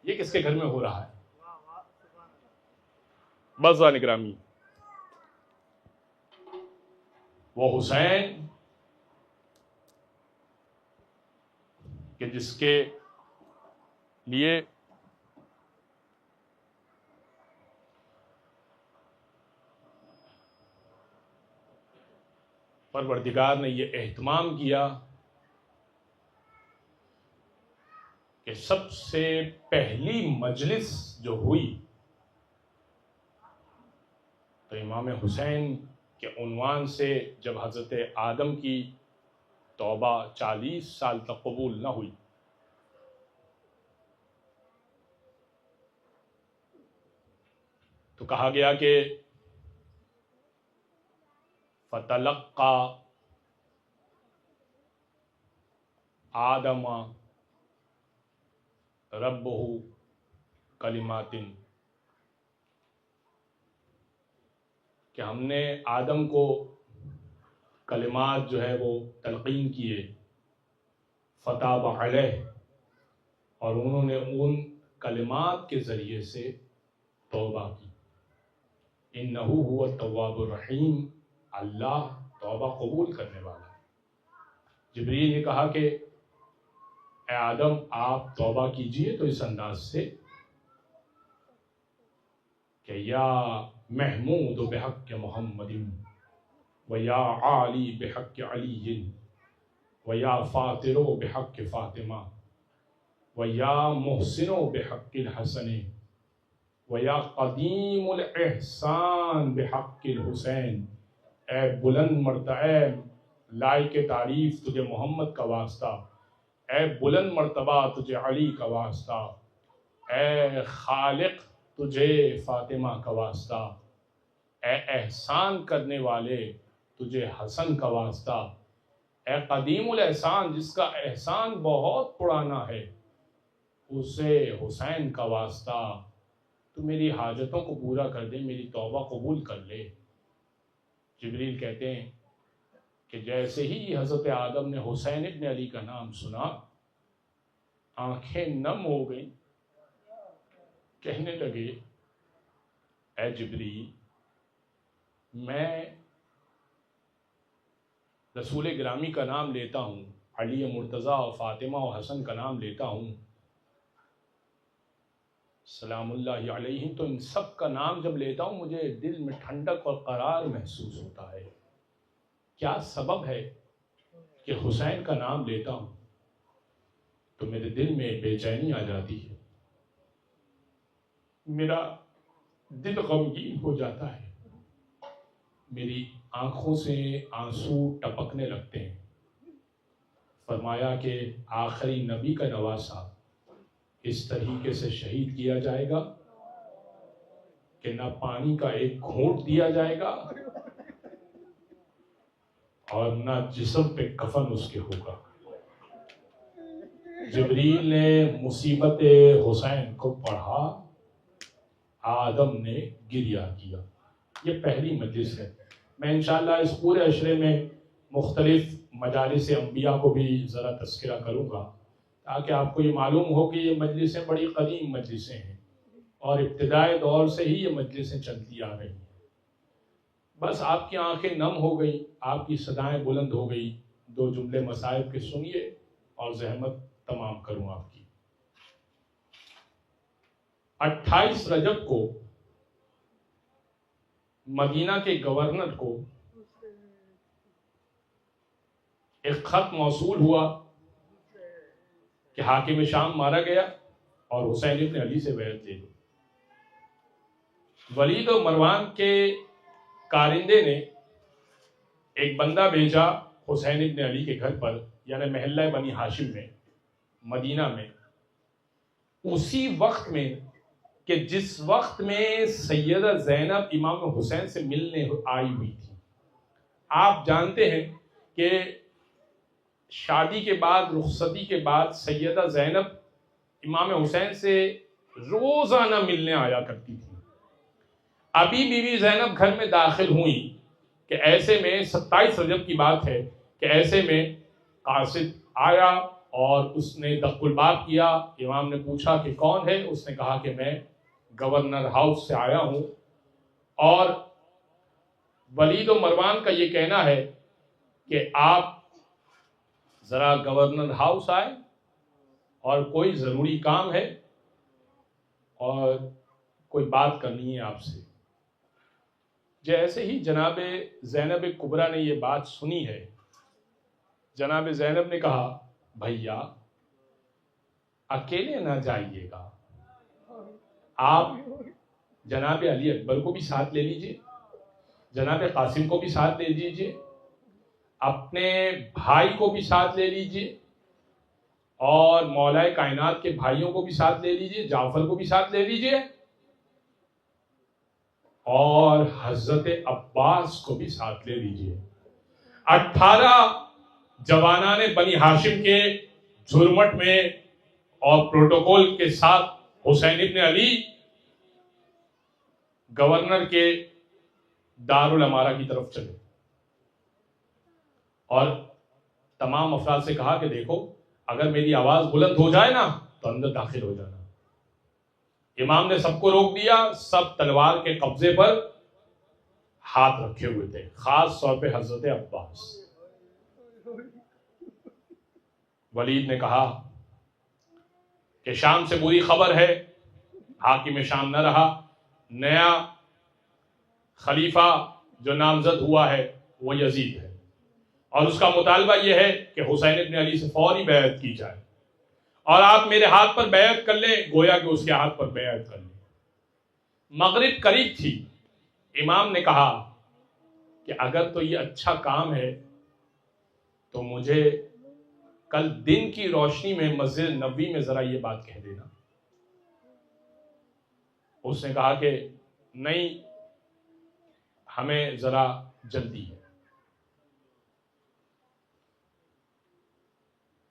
یہ کس کے گھر میں ہو رہا ہے؟ بس گرامی، وہ حسین کہ جس کے لیے پروردگار نے یہ اہتمام کیا کہ سب سے پہلی مجلس جو ہوئی تو امام حسین کے عنوان سے جب حضرت آدم کی توبہ 40 سال تک قبول نہ ہوئی تو کہا گیا کہ فتلقى آدم ربہ کلمات، کہ ہم نے آدم کو کلمات جو ہے وہ تلقین کیے، فتاب علیہ، اور انہوں نے ان کلمات کے ذریعے سے توبہ کی. انہ هو التواب الرحیم، اللہ توبہ قبول کرنے والا ہے. جبریل نے کہا کہ اے آدم آپ توبہ کیجئے تو اس انداز سے کہ یا محمود بحق محمد و یا عالی بحق علی و یا فاطر بحق فاطمہ و یا محسن بحق الحسن و یا قدیم الاحسان بحق الحسین. اے بلند مرتبہ لائق تعریف تجھے محمد کا واسطہ، اے بلند مرتبہ تجھے علی کا واسطہ، اے خالق تجھے فاطمہ کا واسطہ، اے احسان کرنے والے تجھے حسن کا واسطہ، اے قدیم الاحسان جس کا احسان بہت پرانا ہے اسے حسین کا واسطہ، تو میری حاجتوں کو پورا کر دے، میری توبہ قبول کر لے. جبریل کہتے ہیں کہ جیسے ہی حضرت آدم نے حسین ابن علی کا نام سنا آنکھیں نم ہو گئیں. کہنے لگے اے جبریل، میں رسول گرامی کا نام لیتا ہوں علی مرتضیٰ اور فاطمہ اور حسن کا نام لیتا ہوں سلام اللہ علیہم، تو ان سب کا نام جب لیتا ہوں مجھے دل میں ٹھنڈک اور قرار محسوس ہوتا ہے۔ کیا سبب ہے کہ حسین کا نام لیتا ہوں تو میرے دل میں بے چینی آ جاتی ہے، میرا دل غمگین ہو جاتا ہے، میری آنکھوں سے آنسو ٹپکنے لگتے ہیں۔ فرمایا کہ آخری نبی کا نواسا اس طریقے سے شہید کیا جائے گا کہ نہ پانی کا ایک گھونٹ دیا جائے گا اور نہ جسم پہ کفن اس کے ہوگا۔ جبریل نے مصیبت حسین کو پڑھا، آدم نے گریہ کیا۔ یہ پہلی مجلس ہے۔ میں انشاءاللہ اس پورے عشرے میں مختلف مجالس انبیاء کو بھی ذرا تذکرہ کروں گا تاکہ آپ کو یہ معلوم ہو کہ یہ مجلسیں بڑی قدیم مجلسیں ہیں اور ابتدائی دور سے ہی یہ مجلسیں چلتی آ رہی ہیں۔ بس آپ کی آنکھیں نم ہو گئی، آپ کی صدائیں بلند ہو گئی، دو جملے مصائب کے سنیے اور زحمت تمام کروں آپ کی۔ 28 رجب کو مدینہ کے گورنر کو ایک خط موصول ہوا کہ حاکم شام مارا گیا اور حسین ابن علی سے بیعت لے لو۔ ولید و مروان کے کارندے نے ایک بندہ بھیجا حسین ابن علی کے گھر پر، یعنی محلہ بنی ہاشم میں، مدینہ میں، اسی وقت میں کہ جس وقت میں سیدہ زینب امام حسین سے ملنے آئی ہوئی تھی۔ آپ جانتے ہیں کہ شادی کے بعد، رخصتی کے بعد سیدہ زینب امام حسین سے روزانہ ملنے آیا کرتی تھی۔ ابھی بیوی زینب گھر میں داخل ہوئی کہ ایسے میں 27 رجب کی بات ہے کہ ایسے میں قاصد آیا اور اس نے دق الباب کیا۔ امام نے پوچھا کہ کون ہے؟ اس نے کہا کہ میں گورنر ہاؤس سے آیا ہوں، اور ولید و مروان کا یہ کہنا ہے کہ آپ ذرا گورنر ہاؤس آئے اور کوئی ضروری کام ہے اور کوئی بات کرنی ہے آپ سے۔ جیسے ہی جناب زینب کبریٰ نے یہ بات سنی ہے، جناب زینب نے کہا بھیا اکیلے نہ جائیے گا، آپ جناب علی اکبر کو بھی ساتھ لے لیجئے، جناب قاسم کو بھی ساتھ لے لیجئے، اپنے بھائی کو بھی ساتھ لے لیجئے اور مولا کائنات کے بھائیوں کو بھی ساتھ لے لیجئے، جعفر کو بھی ساتھ لے لیجئے اور حضرت عباس کو بھی ساتھ لے لیجئے۔ 18 جوانان بنی ہاشم کے جھرمٹ میں اور پروٹوکول کے ساتھ حسین ابن علی گورنر کے دارالامارہ کی طرف چلے اور تمام افراد سے کہا کہ دیکھو اگر میری آواز بلند ہو جائے نا تو اندر داخل ہو جانا۔ امام نے سب کو روک دیا، سب تلوار کے قبضے پر ہاتھ رکھے ہوئے تھے، خاص طور پہ حضرت عباس۔ ولید نے کہا کہ شام سے بری خبر ہے، حاکم شام نہ رہا، نیا خلیفہ جو نامزد ہوا ہے وہ یزید ہے، اور اس کا مطالبہ یہ ہے کہ حسین ابن علی سے فوری بیعت کی جائے، اور آپ میرے ہاتھ پر بیعت کر لیں، گویا کہ اس کے ہاتھ پر بیعت کر لیں۔ مغرب قریب تھی، امام نے کہا کہ اگر تو یہ اچھا کام ہے تو مجھے کل دن کی روشنی میں مسجد نبوی میں ذرا یہ بات کہہ دینا۔ اس نے کہا کہ نہیں، ہمیں ذرا جلدی ہے۔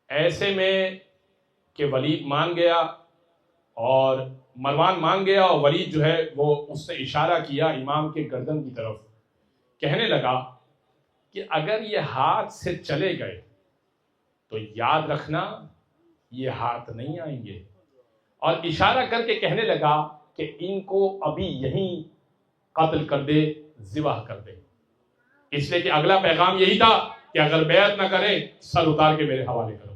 ایسے میں کہ ولید مان گیا اور مروان مان گیا، اور ولید جو ہے وہ اس نے اشارہ کیا امام کے گردن کی طرف، کہنے لگا کہ اگر یہ ہاتھ سے چلے گئے تو یاد رکھنا یہ ہاتھ نہیں آئیں گے، اور اشارہ کر کے کہنے لگا کہ ان کو ابھی یہیں قتل کر دے، ذبح کر دے، اس لیے کہ اگلا پیغام یہی تھا کہ اگر بیعت نہ کریں سر اتار کے میرے حوالے کرو۔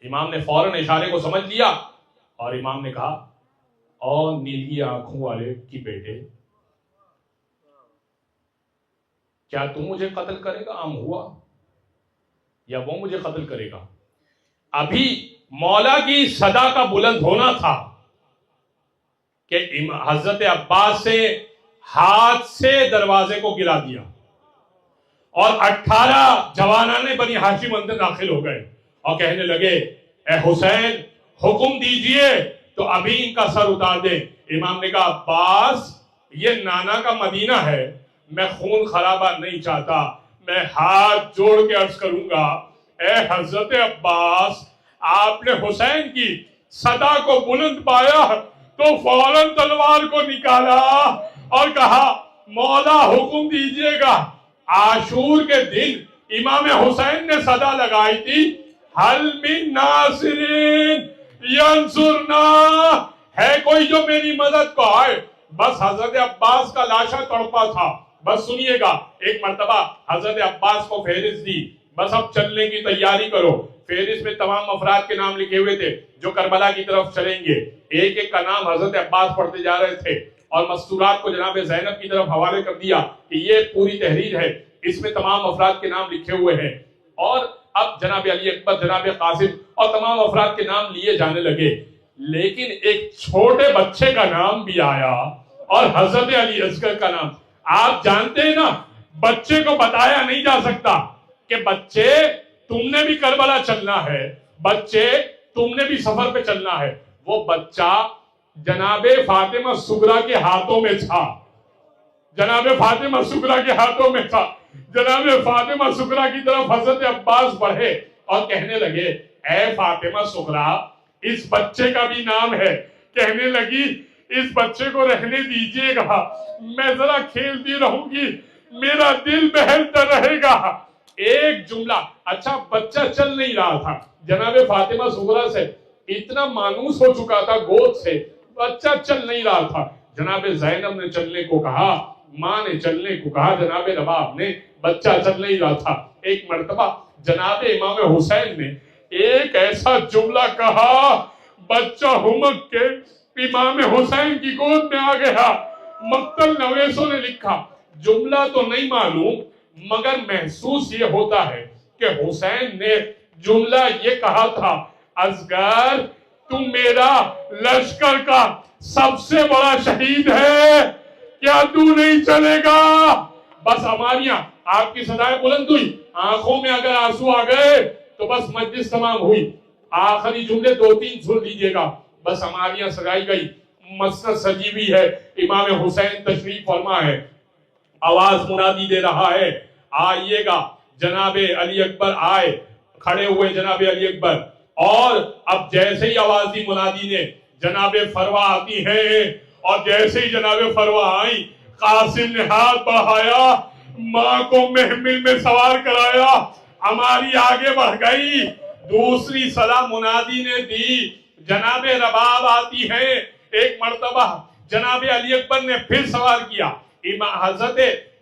امام نے فوراً اشارے کو سمجھ لیا اور امام نے کہا، اور نیلی آنکھوں والے کی بیٹے، کیا تم مجھے قتل کرے گا؟ عام ہوا یا وہ مجھے قتل کرے گا؟ ابھی مولا کی صدا کا بلند ہونا تھا کہ حضرت عباس سے ہاتھ سے دروازے کو گرا دیا اور 18 جوانان بنی ہاشم اندر داخل ہو گئے اور کہنے لگے، اے حسین حکم دیجئے تو ابھی ان کا سر اتار دیں۔ امام نے کہا، عباس یہ نانا کا مدینہ ہے، میں خون خرابہ نہیں چاہتا، میں ہاتھ جوڑ کے عرض کروں گا، اے حضرت عباس، آپ نے حسین کی صدا کو بلند پایا تو فوراً تلوار کو نکالا اور کہا، مولا حکم دیجئے گا۔ عاشور کے دن امام حسین نے صدا لگائی تھی، حل من ناصرین ینصرنا، ہے کوئی جو میری مدد کو آئے؟ بس حضرت عباس کا لاشا تڑپا تھا۔ بس سنیے گا، ایک مرتبہ حضرت عباس کو فہرست دی، بس اب چلنے کی تیاری کرو۔ فہرست میں تمام افراد کے نام لکھے ہوئے تھے جو کربلا کی طرف چلیں گے۔ ایک ایک کا نام حضرت عباس پڑھتے جا رہے تھے اور مستورات کو جناب زینب کی طرف حوالے کر دیا کہ یہ پوری تحریر ہے، اس میں تمام افراد کے نام لکھے ہوئے ہیں۔ اور اب جناب علی اکبر، جناب قاسم اور تمام افراد کے نام لیے جانے لگے، لیکن ایک چھوٹے بچے کا نام بھی آیا اور حضرت علی اصغر کا نام۔ آپ جانتے ہیں نا، بچے کو بتایا نہیں جا سکتا کہ بچے تم نے بھی کربلا چلنا ہے، بچے تم نے بھی سفر پہ چلنا ہے۔ وہ بچہ جناب فاطمہ صغرا کے ہاتھوں میں تھا، جناب فاطمہ صغرا کے ہاتھوں میں تھا۔ جناب فاطمہ صغرا کی طرف حضرت عباس بڑھے اور کہنے لگے، اے فاطمہ صغرا، اس بچے کا بھی نام ہے۔ کہنے لگی، اس بچے کو رہنے دیجئے گا، میں ذرا کھیلتی رہوں گی، میرا دل بہلتا رہے گا۔ ایک جملہ، اچھا بچہ چل نہیں رہا تھا، جناب فاطمہ صغرا سے اتنا مانوس ہو چکا تھا گود سے، بچہ چل نہیں رہا تھا۔ جناب زینب نے چلنے کو کہا، ماں نے چلنے کو کہا، جناب رباب نے، بچہ چل نہیں رہا تھا۔ ایک مرتبہ جناب امام حسین نے ایک ایسا جملہ کہا، بچہ ہمک کے امام حسین کی گود میں آ گیا۔ مقتل نویسوں نے لکھا، جملہ تو نہیں معلوم مگر محسوس یہ ہوتا ہے کہ حسین نے جملہ یہ کہا تھا، اصغر تم میرا لشکر کا سب سے بڑا شہید ہے، کیا تو نہیں چلے گا؟ بس ہماریاں آپ کی صدائیں بلند ہوئی، آنکھوں میں اگر آنسو آ گئے تو بس مجلس تمام ہوئی۔ آخری جملے 2-3 سن لیجئے گا، بس ہماریاں سجائی گئی، مسند سجی ہوئی ہے، امام حسین تشریف فرما ہے، آواز منادی دے رہا ہے، آئیے گا۔ جناب علی اکبر آئے، کھڑے ہوئے جناب علی اکبر، اور اب جیسے ہی آواز دی منادی نے، جناب فروا آتی ہیں، اور جیسے ہی جناب فروا آئی، قاسم نے ہاتھ بڑھایا، ماں کو محمل میں سوار کرایا، ہماری آگے بڑھ گئی۔ دوسری صدا منادی نے دی، جناب رباب آتی ہیں۔ ایک مرتبہ جناب علی اکبر نے پھر سوار کیا، حضرت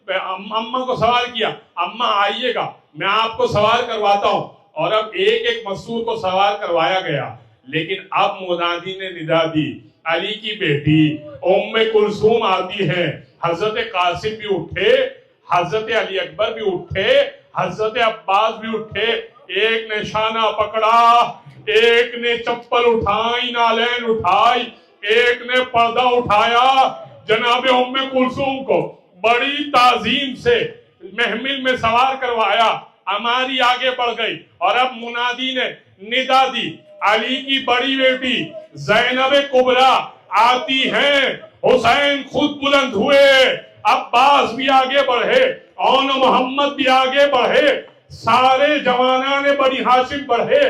اماں کو سوار کیا، اماں آئیے گا میں آپ کو سوار کرواتا ہوں۔ اور اب ایک ایک مسعود کو سوار کروایا گیا، لیکن اب منادی نے ندا دی، علی کی بیٹی ام کلثوم آتی ہے۔ حضرت قاسم بھی اٹھے، حضرت علی اکبر بھی اٹھے، حضرت عباس بھی اٹھے، ایک نے شانہ پکڑا، ایک نے چپل اٹھائی، نالین اٹھائی، ایک نے پردہ اٹھایا، جناب ام کلثوم کو بڑی تعظیم سے محمل میں سوار کروایا، ہماری آگے بڑھ گئی۔ اور اب منادی نے ندا دی، علی کی بڑی بیٹی زینب کبریٰ آتی ہیں۔ حسین خود بلند ہوئے، عباس بھی آگے بڑھے، اون محمد بھی آگے بڑھے، سارے جوانان بنی ہاشم بڑھے۔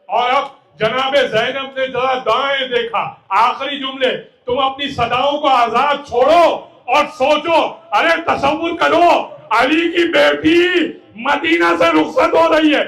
اور اب جناب زینب نے ذرا دائیں دیکھا، آخری جملے، تم اپنی صداؤں کو آزاد چھوڑو اور سوچو، ارے تصور کرو علی کی بیٹی مدینہ سے رخصت ہو رہی ہے۔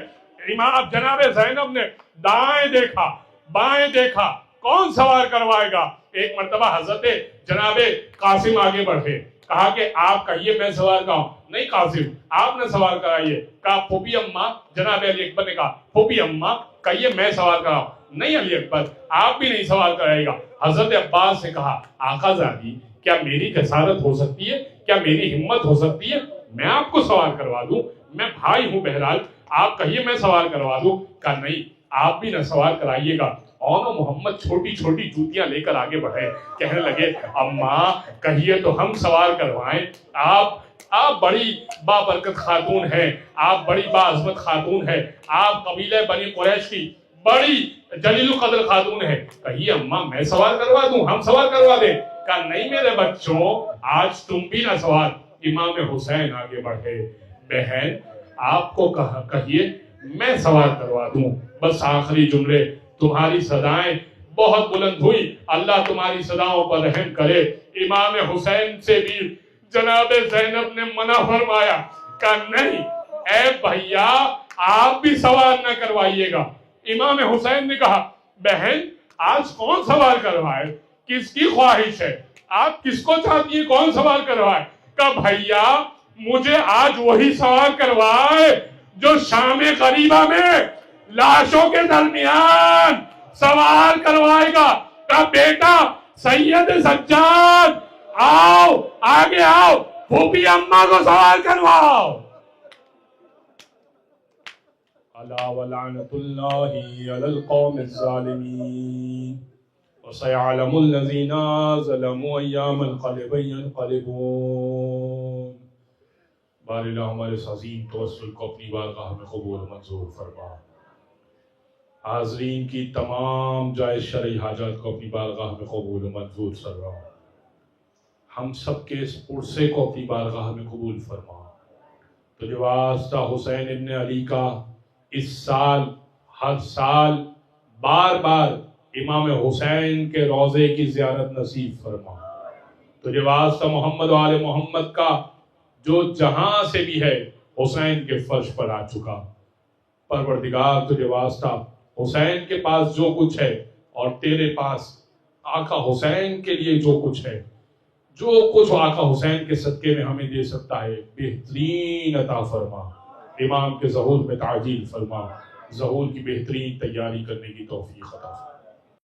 امام جناب زینب نے دائیں دیکھا، بائیں دیکھا، کون سوار کروائے گا؟ ایک مرتبہ حضرت جناب قاسم آگے بڑھے، کہا کہ آپ کہیے میں سوال کراؤں؟ نہیں قاسم آپ نے سوال کرائیے. کہا پھوپھی اماں، جناب علی اکبر نے کہا پھوپھی اماں کہیے میں سوال کراؤں؟ نہیں علی اکبر آپ بھی نہیں سوال کرائے گا. حضرت عباس نے کہا آقا زادی کیا میری جسارت ہو سکتی ہے، کیا میری ہمت ہو سکتی ہے میں آپ کو سوال کروا دوں؟ میں بھائی ہوں بہرحال، آپ کہیے میں سوال کروا دوں. کہا نہیں آپ بھی نہ سوال کرائیے گا. اور محمد چھوٹی چھوٹی جوتیاں لے کر آگے بڑھے، کہنے لگے اماں کہیے تو ہم سوال کروائیں. آپ بڑی بابرکت خاتون ہیں، آپ بڑی باعظمت خاتون ہیں، آپ قبیلہ بنی قریش کی بڑی جلیل القدر خاتون ہے، کہیے اماں میں سوال کروا دوں، ہم سوال کروا دیں. کہا نہیں میرے بچوں آج تم بھی نہ سوال. امام حسین آگے بڑھے، بہن آپ کو کہیے میں سوال کروا دوں. بس آخری جملے تمہاری صدائیں بہت بلند ہوئی، اللہ تمہاری صداؤں پر رحم کرے. امام حسین سے بھی جناب زینب نے منع فرمایا، کہا نہیں اے بھیا آپ بھی سوال نہ کروائیے گا. امام حسین نے کہا بہن آج کون سوال کروائے، کس کی خواہش ہے، آپ کس کو چاہتی ہیں کون سوال کروائے؟ کہا بھیا مجھے آج وہی سوال کروائے جو شام غریبہ میں لاشوں کے درمیان سوال کروائے گا. کہا بیٹا سید سجاد آؤ آگے آؤ، پھوپھی اماں کو سوال کرواؤ. الا ولعنۃ اللہ علی القوم الظالمین وسيعلم الذين ظلموا ايام القلب ينقلبون. بار الہ ہمارے اس عظیم توسل کو اپنی بارگاہ میں قبول منظور فرما. حاضرین کی تمام جائز شرعی حاجات کو اپنی بارگاہ میں قبول منظور فرما. ہم سب کے اس عرصے کو اپنی بارگاہ میں قبول فرما. تو جو واسطہ حسین ابن علی کا اس سال ہر سال بار بار امام حسین کے روضے کی زیارت نصیب فرما. تجھے واسطہ محمد و آل محمد کا جو جہاں سے بھی ہے حسین کے فرش پر آ چکا. پروردگار تجھے واسطہ حسین کے پاس جو کچھ ہے اور تیرے پاس آقا حسین کے لیے جو کچھ ہے، جو کچھ آقا حسین کے صدقے میں ہمیں دے سکتا ہے بہترین عطا فرما. امام کے ظہور میں تعجیل فرما، ظہور کی بہترین تیاری کرنے کی توفیق عطا فرما.